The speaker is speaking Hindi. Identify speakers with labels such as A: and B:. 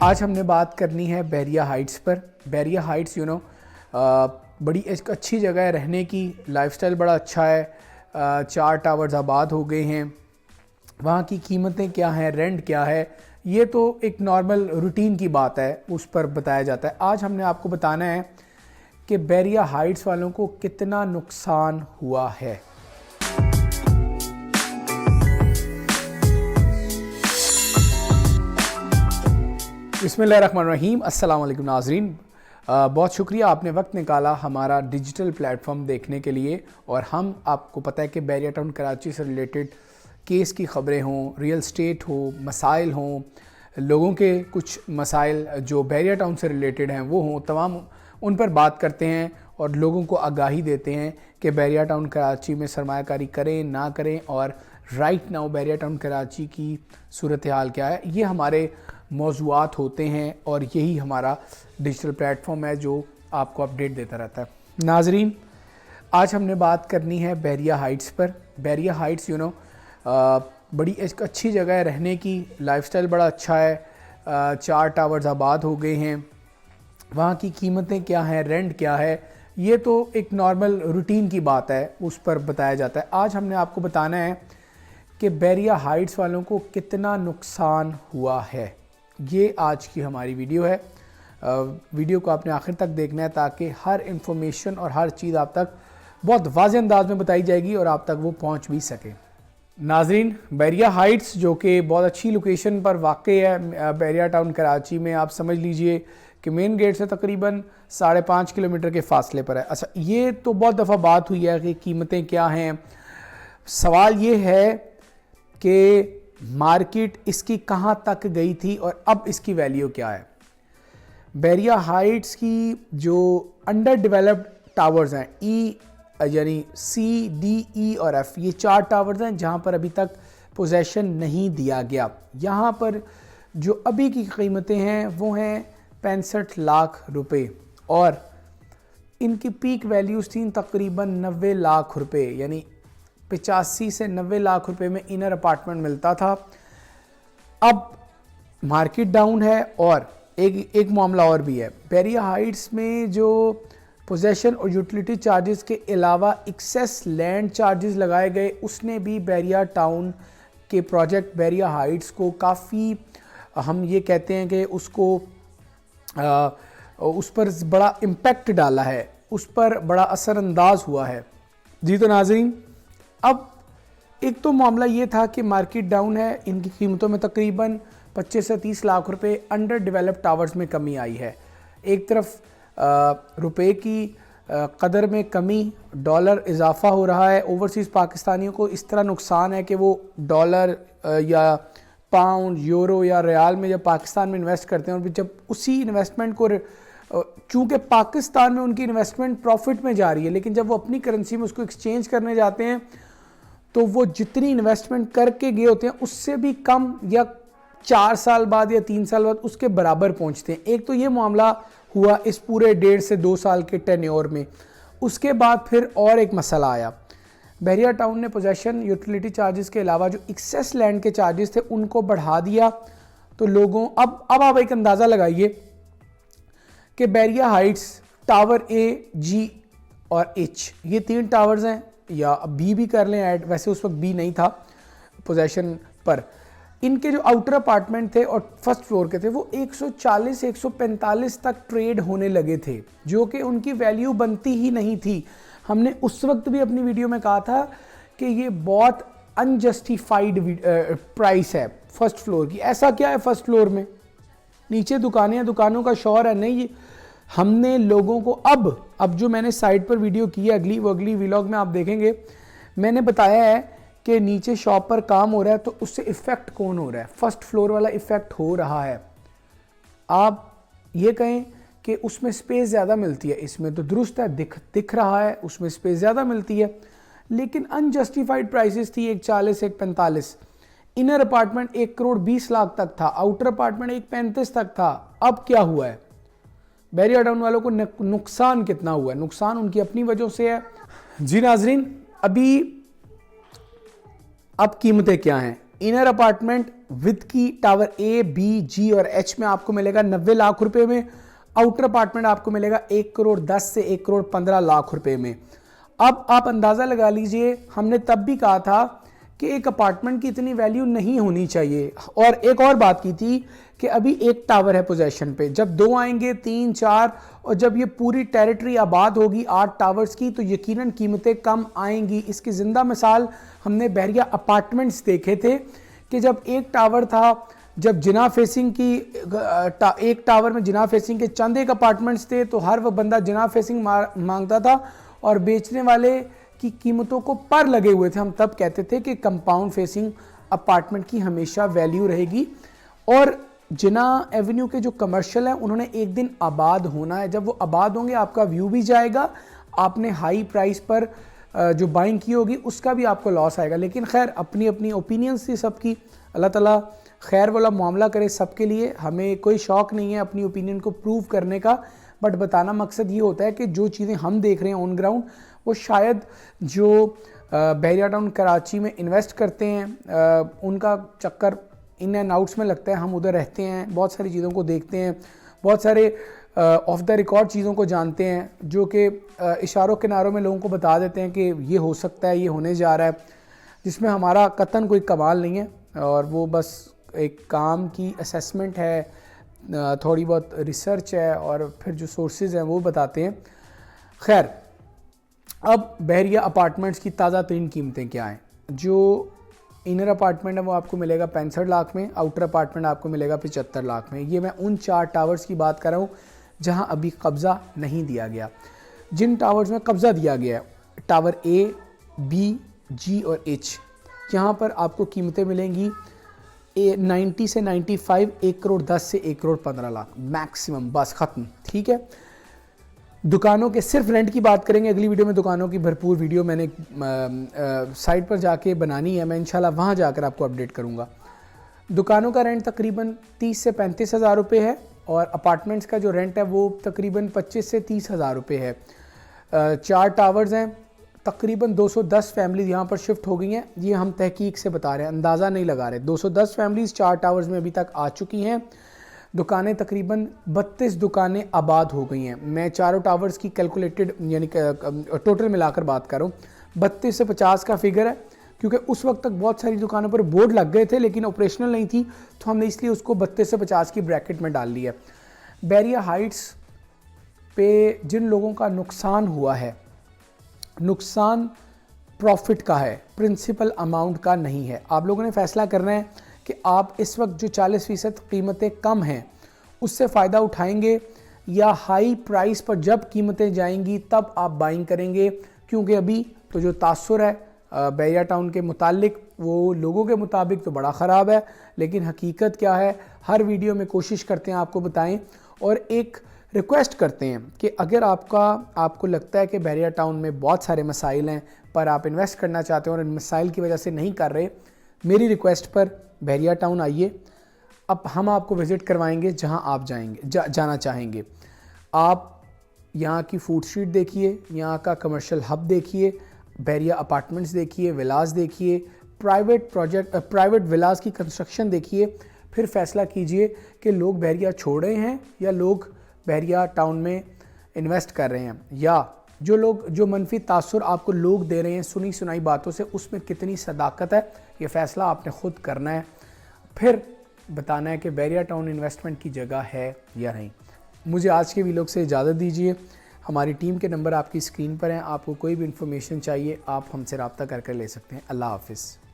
A: आज हमने बात करनी है बैरिया हाइट्स पर। बैरिया हाइट्स बड़ी एक अच्छी जगह है रहने की, लाइफस्टाइल बड़ा अच्छा है। 4 टावर्स आबाद हो गए हैं। वहाँ की कीमतें क्या हैं, रेंट क्या है, ये तो एक नॉर्मल रूटीन की बात है, उस पर बताया जाता है। आज हमने आपको बताना है कि बैरिया हाइट्स वालों को कितना नुकसान हुआ है। बिस्मिल्लाहिर्रहमानिर्रहीम। अस्सलाम वालेकुम नाज़रीन, बहुत शुक्रिया आपने वक्त निकाला हमारा डिजिटल प्लेटफॉर्म देखने के लिए। और हम आपको पता है कि बैरिया टाउन कराची से रिलेटेड केस की ख़बरें हों, रियल स्टेट हो, मसाइल हों, लोगों के कुछ मसाइल जो बैरिया टाउन से रिलेटेड हैं वो हों, तमाम उन पर बात करते हैं और लोगों को आगाही देते हैं कि बैरिया टाउन कराची में सरमायाकारी करें ना करें, और right now Bahria town Karachi की सूरत हाल क्या है। ये हमारे मौज़ूआत होते हैं और यही हमारा डिजिटल प्लेटफॉर्म है जो आपको अपडेट देता रहता है। नाजरीन, आज हमने बात करनी है बैरिया हाइट्स पर। बैरिया हाइट्स बड़ी एक अच्छी जगह है रहने की, लाइफस्टाइल बड़ा अच्छा है। 4 टावर्स आबाद हो गए हैं। वहाँ की कीमतें क्या हैं, रेंट क्या है, ये तो एक नॉर्मल रूटीन की बात है, उस पर बताया जाता है। आज हमने आपको बताना है कि बैरिया हाइट्स वालों को कितना नुकसान हुआ है। ये आज की हमारी वीडियो है। वीडियो को आपने आखिर तक देखना है ताकि हर इंफॉर्मेशन और हर चीज़ आप तक बहुत वाज़ेह अंदाज में बताई जाएगी और आप तक वो पहुंच भी सके। नाजरीन, बैरिया हाइट्स जो कि बहुत अच्छी लोकेशन पर वाक़ई है बैरिया टाउन कराची में, आप समझ लीजिए कि मेन गेट से तकरीबन 5.5 किलोमीटर के फासले पर है। अच्छा, ये तो बहुत दफ़ा बात हुई है कि कीमतें क्या हैं। सवाल ये है कि मार्केट इसकी कहाँ तक गई थी और अब इसकी वैल्यू क्या है। बैरिया हाइट्स की जो अंडर डेवलप्ड टावर्स हैं, ई यानी सी, डी, ई और एफ, ये 4 टावर्स हैं जहाँ पर अभी तक पोजेशन नहीं दिया गया। यहाँ पर जो अभी की कीमतें हैं वो हैं 65 लाख रुपए और इनकी पीक वैल्यूज़ थी तकरीबन 90 लाख रुपए, यानी 85 से 90 लाख रुपए में इनर अपार्टमेंट मिलता था। अब मार्केट डाउन है और एक मामला और भी है। बैरिया हाइट्स में जो पोजेशन और यूटिलिटी चार्जेस के अलावा एक्सेस लैंड चार्जेस लगाए गए, उसने भी बैरिया टाउन के प्रोजेक्ट बैरिया हाइट्स को काफ़ी, हम ये कहते हैं कि उसको उस पर बड़ा इम्पैक्ट डाला है, उस पर बड़ा असरअंदाज हुआ है। जी तो नाज़रीन, अब एक तो मामला ये था कि मार्केट डाउन है, इनकी कीमतों में तकरीबन 25 से 30 लाख रुपए अंडर डेवलप्ड टावर्स में कमी आई है। एक तरफ रुपए की कदर में कमी, डॉलर इजाफा हो रहा है। ओवरसीज़ पाकिस्तानियों को इस तरह नुकसान है कि वो डॉलर या पाउंड, यूरो या रियाल में जब पाकिस्तान में इन्वेस्ट करते हैं और जब उसी इन्वेस्टमेंट को, चूँकि पाकिस्तान में उनकी इन्वेस्टमेंट प्रॉफिट में जा रही है, लेकिन जब वो अपनी करेंसी में उसको एक्सचेंज करने जाते हैं तो वो जितनी इन्वेस्टमेंट करके गए होते हैं उससे भी कम या 4 साल बाद या 3 साल बाद उसके बराबर पहुंचते हैं। एक तो ये मामला हुआ इस पूरे 1.5 से 2 साल के टेन्योर में। उसके बाद फिर और एक मसला आया। बैरिया टाउन ने पोजेशन यूटिलिटी चार्जेस के अलावा जो एक्सेस लैंड के चार्जेस थे उनको बढ़ा दिया। तो लोगों अब आप एक अंदाज़ा लगाइए कि बैरिया हाइट्स टावर ए, जी और एच, ये 3 टावर्स हैं, या बी भी कर लें ऐड, वैसे उस वक्त बी नहीं था पोजेशन पर। इनके जो आउटर अपार्टमेंट थे और फर्स्ट फ्लोर के थे वो 140 से 145 तक ट्रेड होने लगे थे, जो कि उनकी वैल्यू बनती ही नहीं थी। हमने उस वक्त भी अपनी वीडियो में कहा था कि ये बहुत अनजस्टिफाइड प्राइस है फर्स्ट फ्लोर की। ऐसा क्या है फर्स्ट फ्लोर में, नीचे दुकानें हैं, दुकानों का शौर है नहीं। हमने लोगों को अब जो मैंने साइट पर वीडियो की है, अगली व्लॉग में आप देखेंगे, मैंने बताया है कि नीचे शॉप पर काम हो रहा है तो उससे इफ़ेक्ट कौन हो रहा है, फर्स्ट फ्लोर वाला इफ़ेक्ट हो रहा है। आप ये कहें कि उसमें स्पेस ज़्यादा मिलती है, इसमें तो दुरुस्त है, दिख रहा है उसमें स्पेस ज़्यादा मिलती है, लेकिन अनजस्टिफाइड प्राइसेस थी 140 145। इनर अपार्टमेंट 1 करोड़ 20 लाख तक था, आउटर अपार्टमेंट 135 तक था। अब क्या हुआ है, बैरिया टाउन वालों को नुकसान कितना हुआ है? नुकसान उनकी अपनी वजह से है। जी नाजरीन, अब कीमतें क्या हैं? इनर अपार्टमेंट विद की टावर ए, बी, जी और एच में आपको मिलेगा 90 लाख रुपए में। आउटर अपार्टमेंट आपको मिलेगा 1 करोड़ 10 से 1 करोड़ 15 लाख रुपए में। अब आप अंदाज़ा लगा लीजिए, हमने तब भी कहा था कि एक अपार्टमेंट की इतनी वैल्यू नहीं होनी चाहिए। और एक और बात की थी कि अभी एक टावर है पोजेशन पे, जब 2 आएंगे 3 4 और जब ये पूरी टेरिटरी आबाद होगी 8 टावर्स की, तो यकीनन कीमतें कम आएंगी। इसकी ज़िंदा मिसाल हमने बहरिया अपार्टमेंट्स देखे थे कि जब एक टावर था, जब जिना फेसिंग की एक टावर में जिना फेसिंग के चंद एक अपार्टमेंट्स थे, तो हर वो बंदा जिना फेसिंग मांगता था और बेचने वाले की कीमतों को पर लगे हुए थे। हम तब कहते थे कि कंपाउंड फेसिंग अपार्टमेंट की हमेशा वैल्यू रहेगी। और जिना एवेन्यू के जो कमर्शियल हैं उन्होंने एक दिन आबाद होना है। जब वो आबाद होंगे आपका व्यू भी जाएगा, आपने हाई प्राइस पर जो बाइंग की होगी उसका भी आपको लॉस आएगा। लेकिन खैर अपनी अपनी ओपिनियंस थी सबकी, अल्लाह ताला खैर वाला मामला करे सबके लिए। हमें कोई शौक़ नहीं है अपनी ओपिनियन को प्रूव करने का, बट बताना मकसद ये होता है कि जो चीज़ें हम देख रहे हैं ऑन ग्राउंड वो शायद जो बहरिया टाउन कराची में इन्वेस्ट करते हैं उनका चक्कर इन एंड आउट्स में लगता है। हम उधर रहते हैं, बहुत सारी चीज़ों को देखते हैं, बहुत सारे ऑफ द रिकॉर्ड चीज़ों को जानते हैं जो कि इशारों किनारों में लोगों को बता देते हैं कि ये हो सकता है, ये होने जा रहा है, जिसमें हमारा कतन कोई कमाल नहीं है। और वो बस एक काम की असेसमेंट है, थोड़ी बहुत रिसर्च है और फिर जो सोर्सेज हैं वो बताते हैं। खैर, अब बहरिया अपार्टमेंट्स की ताज़ा तरीन कीमतें क्या हैं। जो इनर अपार्टमेंट है वो आपको मिलेगा 65 लाख में, आउटर अपार्टमेंट आपको मिलेगा 75 लाख में। ये मैं उन 4 टावर्स की बात कर रहा हूँ जहाँ अभी कब्ज़ा नहीं दिया गया। जिन टावर्स में कब्ज़ा दिया गया है, टावर ए, बी, जी और एच, यहाँ पर आपको कीमतें मिलेंगी 90 से 95, 1 करोड़ 10 से 1 करोड़ 15 लाख मैक्सिमम, बस ख़त्म। ठीक है, दुकानों के सिर्फ रेंट की बात करेंगे। अगली वीडियो में दुकानों की भरपूर वीडियो मैंने साइट पर जाके बनानी है, मैं इंशाल्लाह वहाँ जाकर आपको अपडेट करूँगा। दुकानों का रेंट तकरीबन 30 से 35 हज़ार रुपये है और अपार्टमेंट्स का जो रेंट है वो तकरीबन 25 से 30 हज़ार रुपये है। 4 टावर्स हैं, तकरीबन 210 फैमिलीज़ यहाँ पर शिफ्ट हो गई हैं। ये हम तहकीक से बता रहे हैं, अंदाज़ा नहीं लगा रहे। 210 फैमिलीज़ 4 टावर्स में अभी तक आ चुकी हैं। दुकानें तकरीबन 32 दुकानें आबाद हो गई हैं। मैं चारों टावर्स की कैलकुलेटेड यानी टोटल मिलाकर बात कर रहा हूँ। 32 से 50 का फिगर है, क्योंकि उस वक्त तक बहुत सारी दुकानों पर बोर्ड लग गए थे लेकिन ऑपरेशनल नहीं थी, तो हमने इसलिए उसको 32 से 50 की ब्रैकेट में डाल लिया। बहरिया हाइट्स पे जिन लोगों का नुकसान हुआ है, नुकसान प्रॉफिट का है, प्रिंसिपल अमाउंट का नहीं है। आप लोगों ने फैसला करना है कि आप इस वक्त जो 40% कीमतें कम हैं उससे फ़ायदा उठाएंगे या हाई प्राइस पर जब कीमतें जाएंगी तब आप बाइंग करेंगे। क्योंकि अभी तो जो तासुर है बहरिया टाउन के मुतालिक वो लोगों के मुताबिक तो बड़ा ख़राब है, लेकिन हकीकत क्या है हर वीडियो में कोशिश करते हैं आपको बताएं। और एक रिक्वेस्ट करते हैं कि अगर आपको लगता है कि बहरिया टाउन में बहुत सारे मसाइल हैं पर आप इन्वेस्ट करना चाहते हो और इन मसाइल की वजह से नहीं कर रहे, मेरी रिक्वेस्ट पर बहरिया टाउन आइए। अब हम आपको विज़िट करवाएंगे जहां आप जाना चाहेंगे। आप यहाँ की फूड स्ट्रीट देखिए, यहाँ का कमर्शियल हब देखिए, बहरिया अपार्टमेंट्स देखिए, विलास देखिए, प्राइवेट विलास की कंस्ट्रक्शन देखिए, फिर फैसला कीजिए कि लोग बहरिया छोड़ रहे हैं या लोग बहरिया टाउन में इन्वेस्ट कर रहे हैं, या जो मनफी तासुर आपको लोग दे रहे हैं सुनी सुनाई बातों से, उसमें कितनी सदाकत है, ये फ़ैसला आपने ख़ुद करना है। फिर बताना है कि बहरिया टाउन इन्वेस्टमेंट की जगह है या नहीं। मुझे आज के वीलॉग से इजाज़त दीजिए। हमारी टीम के नंबर आपकी स्क्रीन पर हैं, आपको कोई भी इंफॉर्मेशन चाहिए आप हमसे रब्ता करके ले सकते हैं। अल्लाह हाफ़िज़।